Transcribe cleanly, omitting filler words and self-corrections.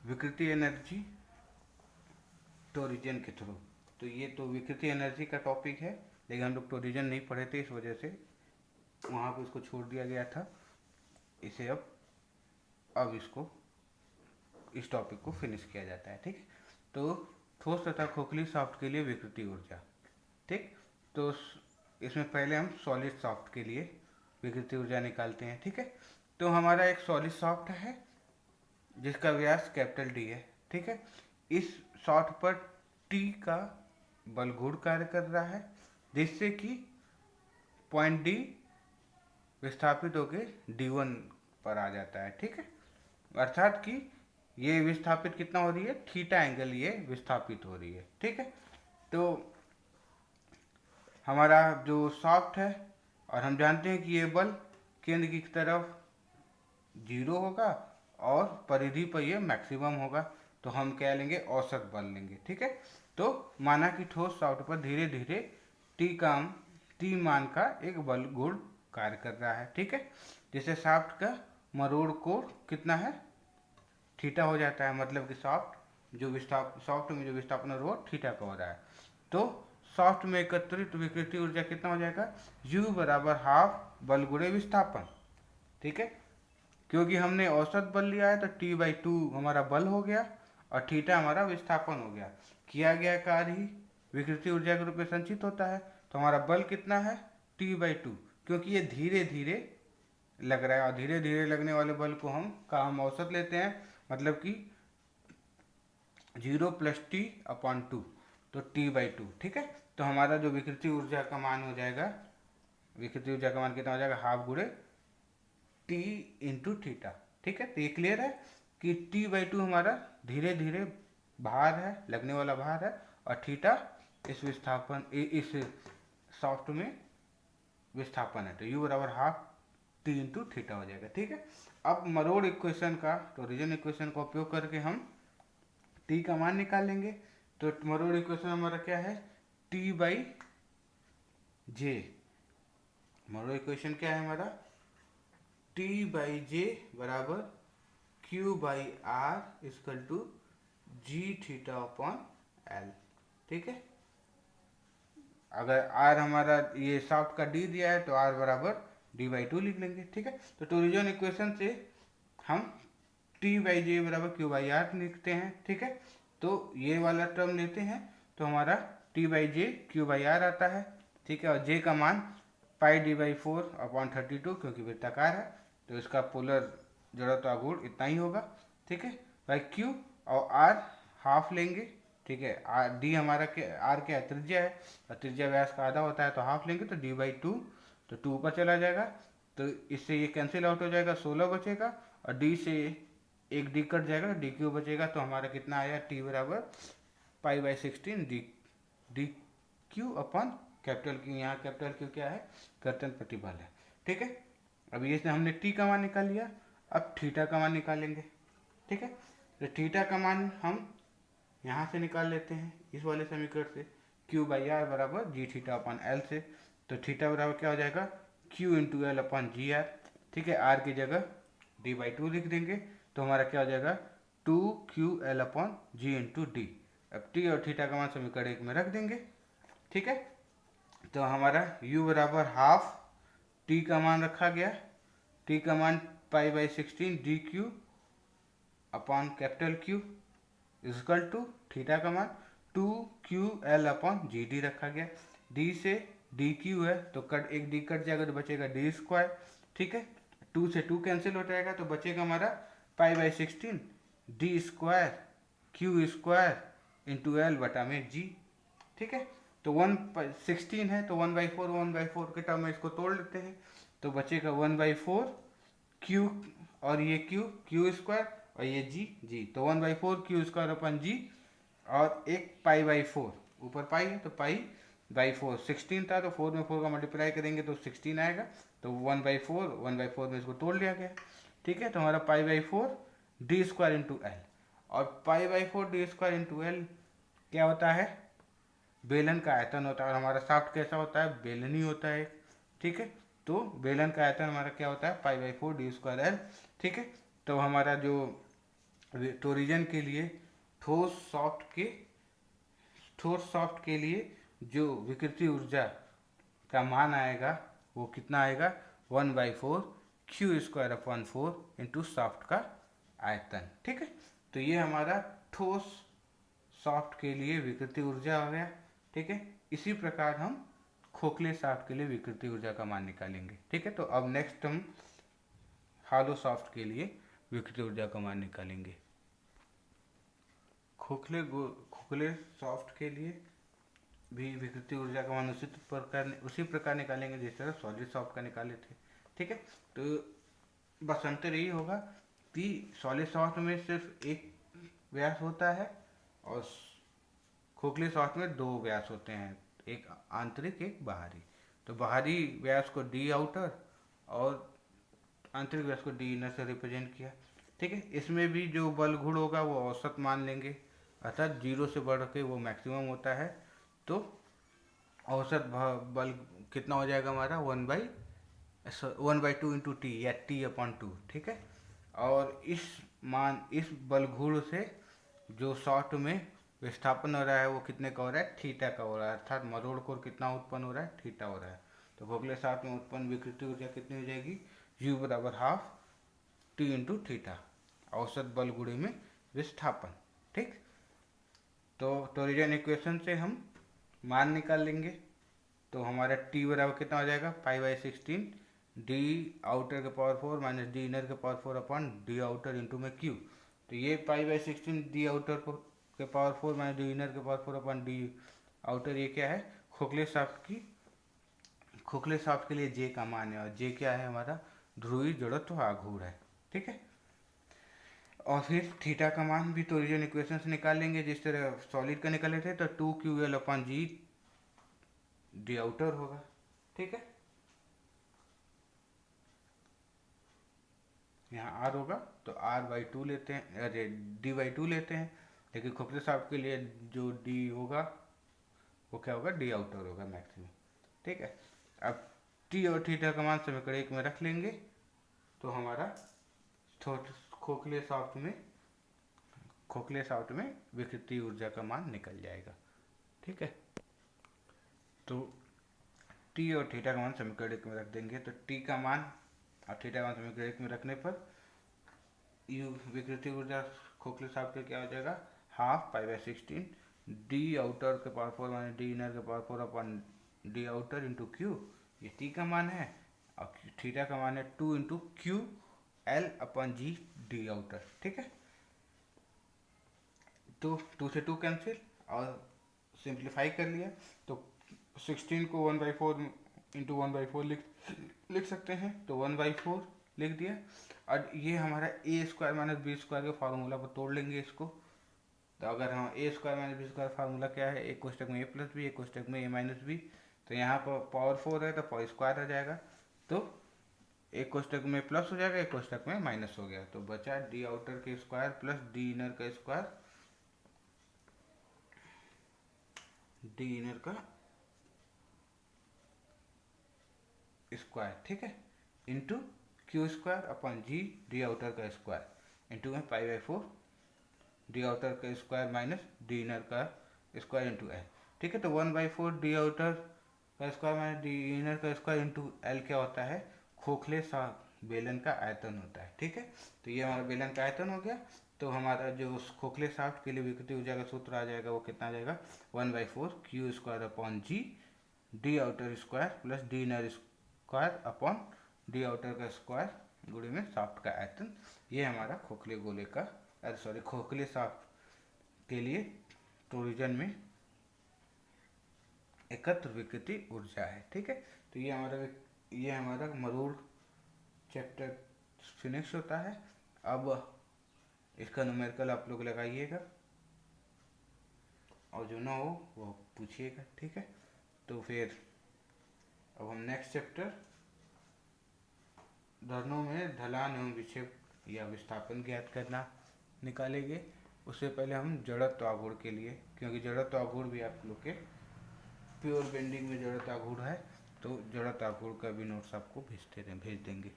विकृति एनर्जी टोरिजन के थ्रू। तो ये तो विकृति एनर्जी का टॉपिक है, लेकिन हम लोग टोरिजन नहीं पढ़े थे, इस वजह से वहाँ पर इसको छोड़ दिया गया था। इसे अब इसको इस टॉपिक को फिनिश किया जाता है। ठीक, तो ठोस तथा खोखली सॉफ्ट के लिए विकृति ऊर्जा। ठीक, तो इसमें पहले हम सॉलिड सॉफ्ट के लिए विकृति ऊर्जा निकालते हैं। ठीक है, तो हमारा एक सॉलिड सॉफ्ट है जिसका व्यास कैपिटल डी है। ठीक है, इस सॉफ्ट पर टी का बल गुण कार्य कर रहा है, जिससे कि पॉइंट डी विस्थापित होकर D1 पर आ जाता है। ठीक है, अर्थात कि ये विस्थापित कितना हो रही है, थीटा एंगल ये विस्थापित हो रही है। ठीक है, तो हमारा जो सॉफ्ट है, और हम जानते हैं कि ये बल केंद्र की तरफ 0 होगा और परिधि पर ये मैक्सिमम होगा, तो हम क्या लेंगे, औसत बल लेंगे। ठीक है, तो माना कि ठोस सॉफ्ट पर धीरे धीरे टी मान का एक बल गुण कार्य कर रहा है। ठीक है, जिससे सॉफ्ट का मरोड़ कोण कितना है, थीटा हो जाता है। मतलब कि सॉफ्ट में जो विस्थापन है वो थीटा का हो रहा है। तो सॉफ्ट में एकत्रित विकृति ऊर्जा कितना हो जाएगा, U बराबर हाफ बल गुणे विस्थापन। ठीक है, क्योंकि हमने औसत बल लिया है तो T/2 हमारा बल हो गया और थीटा हमारा विस्थापन हो गया। किया गया कार्य ही विकृति ऊर्जा के रूप में संचित होता है। तो हमारा बल कितना है, T/2, क्योंकि ये धीरे धीरे लग रहा है, और धीरे धीरे लगने वाले बल को हम औसत लेते हैं, मतलब कि 0 + T/2, तो T/2। ठीक है, तो हमारा जो विकृति ऊर्जा का मान हो जाएगा, विकृति ऊर्जा का मान कितना हो जाएगा, हाफ गुणे T × थीटा। ठीक है, तो ये क्लियर है कि T/2 हमारा धीरे धीरे भार है, लगने वाला भार है, और थीटा इस सॉफ्ट में विस्थापन है। तो U बराबर हाफ T × थीटा हो जाएगा। ठीक है, अब मरोड़ इक्वेशन का, टोरिजन इक्वेशन का उपयोग करके हम T का मान निकाल लेंगे। तो मरोड़ इक्वेशन हमारा क्या है, T/J। मरोड़ इक्वेशन क्या है हमारा, T/J बराबर Q/R = gθ/L। ठीक है, अगर R हमारा ये सॉफ्ट का D दिया है तो R बराबर D/2 लिख लेंगे। ठीक है, तो टोरिजन इक्वेशन से हम T/J बराबर Q/R लिखते हैं। ठीक है, तो ये वाला टर्म लेते हैं तो हमारा T/J Q/R आता है। ठीक है, और J का मान πD/4/32, क्योंकि वृत्ताकार है तो इसका पोलर जड़त्व गुण इतना ही होगा। ठीक है, बाई Q, और R हाफ लेंगे। ठीक है, D हमारा R के त्रिज्या है, और त्रिज्या व्यास का आधा होता है, तो हाफ लेंगे तो D/2, तो 2 ऊपर चला जाएगा, तो इससे ये कैंसिल आउट हो जाएगा, 16 बचेगा, और D से एक D कट जाएगा, DQ बचेगा। तो हमारा कितना आया, T बराबर π/16 DQ/कैपिटल Q। यहाँ कैपिटल Q क्या है, कर्तन प्रतिबल है। ठीक है, अभी इसने हमने T का मान निकाल लिया, अब थीटा का मान निकालेंगे। ठीक है, तो थीटा का मान हम यहाँ से निकाल लेते हैं, इस वाले समीकरण से, Q/R बराबर gθ/L से। तो थीटा बराबर क्या हो जाएगा, Q × L/GR। ठीक है, R की जगह D/2 लिख देंगे, तो हमारा क्या हो जाएगा, 2QL/G × D। अब T और थीटा का मान समीकरण 1 में रख देंगे। ठीक है, तो हमारा U बराबर हाफ T का मान रखा गया, T का मान π/16 DQ/कैपिटल Q = थीटा का मान 2QL/GD रखा गया। D से DQ है तो एक D कट जाएगा तो बचेगा D²। ठीक है, 2 से 2 कैंसिल हो जाएगा, तो बचेगा हमारा π/16 D² Q² × L/G। ठीक है, तो 1/16 है तो 1/4 के टर्म में इसको तोड़ लेते हैं, तो बचेगा 1/4 Q, और ये Q² और ये G, तो 1/4 Q² G, और एक π/4, ऊपर पाई है तो π/4 16 था, तो 4 में 4 का मल्टीप्लाई करेंगे तो 16 आएगा, तो 1/4 में इसको तोड़ लिया गया। ठीक है, तो हमारा π/4 D² × L, और π/4 D² × L क्या होता है, बेलन का आयतन होता है। और हमारा शाफ्ट कैसा होता है, बेलनी होता है। ठीक है, तो बेलन का आयतन हमारा क्या होता है, π/4 D² L। ठीक है, तो हमारा जो टोरिजन के लिए ठोस सॉफ्ट के लिए जो विकृति ऊर्जा का मान आएगा वो कितना आएगा, 1/4 Q²/4 इंटू सॉफ्ट का आयतन। ठीक है, तो ये हमारा ठोस सॉफ्ट के लिए विकृति ऊर्जा हो गया। ठीक है, इसी प्रकार हम खोखले सॉफ्ट के लिए विकृति ऊर्जा का मान निकालेंगे। ठीक है, तो अब नेक्स्ट हम हालो सॉफ्ट के लिए विकृति ऊर्जा का मान निकालेंगे। खोखले सॉफ्ट के लिए भी विकृति ऊर्जा का मान उसी प्रकार निकालेंगे जिस तरह सॉलिड सॉफ्ट का निकाले थे। ठीक है, तो बस अंतर यही होगा कि सॉलिड सॉफ्ट में सिर्फ एक व्यास होता है और खोखले सॉफ्ट में दो व्यास होते हैं, एक आंतरिक एक बाहरी। तो बाहरी व्यास को डी आउटर और आंतरिक व्यास को डी इनर से रिप्रेजेंट किया। ठीक है, इसमें भी जो बल गुण होगा वो औसत मान लेंगे, अर्थात 0 से बढ़ के वो मैक्सिमम होता है। तो औसत बल कितना हो जाएगा हमारा 1/2 इंटू टी या T/2। ठीक है, और इस बल गुण से जो सॉफ्ट में विस्थापन हो रहा है वो कितने का हो रहा है, थीटा का हो रहा है, अर्थात मरोड़ कोण कितना उत्पन्न हो रहा है, थीटा हो रहा है। तो खोखले सॉफ्ट में उत्पन्न विकृति ऊर्जा कितनी हो जाएगी, U = ½ T इंटू थीटा, औसत बल गुणे में विस्थापन। ठीक, तो टोरिजन इक्वेशन से हम मान निकाल लेंगे। तो हमारा T बराबर कितना हो जाएगा, π/16 D आउटर के पावर 4 माइनस D इनर के power 4 upon D outer into में Q। तो ये π/16 D आउटर के पावर 4 माइनस D इनर के पावर 4 अपॉन D आउटर, ये क्या है, खोखले सॉफ्ट के लिए J का मान है, और J क्या है हमारा, ध्रुवीय जड़त्व आघूर्ण है। ठीक है, और फिर थीटा का मान भी टोरिजन इक्वेशन से निकाल लेंगे जिस तरह सॉलिड का निकाले थे। तो 2QL/G डी आउटर होगा। ठीक है, यहाँ R होगा तो R/2 लेते हैं, अरे D/2 लेते हैं, लेकिन खोखले सॉफ्ट के लिए जो D होगा वो क्या होगा, डी आउटर होगा मैक्सिमम। ठीक है, अब T और थीटा का मान समीकरण 1 में रख लेंगे तो हमारा खोखले सॉफ्ट में विकृति ऊर्जा का मान निकल जाएगा। ठीक है, तो T और थीटा का मान समीकरण 1 में रख देंगे। तो T का मान और थीटा का मान समीकरण 1 में रखने पर विकृति ऊर्जा खोखले सॉफ्ट के क्या हो जाएगा, ½ π/16 D आउटर के पावर 4 माइनस D इनर के power 4 upon D outer into Q, ये T का मान है, और थीटा का मान है 2 इंटू QL/G D आउटर। ठीक है, तो 2 से 2 कैंसिल और सिंप्लीफाई कर लिया, तो 16 को 1/4 इंटू 1/4 लिख सकते हैं, तो 1/4 लिख दिया। और ये हमारा A² माइनस B² के फार्मूला पर तोड़ लेंगे इसको। तो अगर हम A² माइनस B² फार्मूला क्या है, एक कोष्टक में A+B, एक कोष्टक में A-B, तो यहाँ पर पावर 4 है तो पावर स्क्वायर आ जाएगा, तो एक कोष्टक में प्लस हो जाएगा, एक कोष्टक में माइनस हो गया, तो बचा D आउटर के स्क्वायर प्लस D इनर का स्क्वायर, D इनर का स्क्वायर। ठीक है, इंटू Q²/G D आउटर का स्क्वायर इंटू में π/4 D आउटर का स्क्वायर माइनस D इनर का स्क्वायर इंटू L। ठीक है, तो 1/4 D आउटर का स्क्वायर माइनस D इनर का स्क्वायर इंटू L क्या होता है, खोखले बेलन का आयतन होता है। ठीक है, तो ये हमारा बेलन का आयतन हो गया। तो हमारा जो खोखले सॉफ्ट के लिए विकृति ऊर्जा का सूत्र आ जाएगा वो कितना आ जाएगा, 1/4 Q²/G D outer square plus D inner square upon D outer का स्क्वायर गुणे में सॉफ्ट का आयतन। ये हमारा खोखले सॉफ्ट के लिए टोरिजन में एकत्र विकृति ऊर्जा है। ठीक है, तो ये हमारा मरोड़ चैप्टर फिनिश होता है। अब इसका न्यूमेरिकल आप लोग लगाइएगा और जो ना हो वो पूछिएगा। ठीक है, तो फिर अब हम नेक्स्ट चैप्टर धरणों में ढलान एवं विक्षेप या विस्थापन ज्ञात करना निकालेंगे। उससे पहले हम जड़त्व आघूर्ण के लिए, क्योंकि जड़त्व आघूर्ण भी आप लोग के प्योर बेंडिंग में जड़त्व आघूर्ण है, तो जड़त्व आघूर्ण का भी नोट्स आपको भेज देंगे।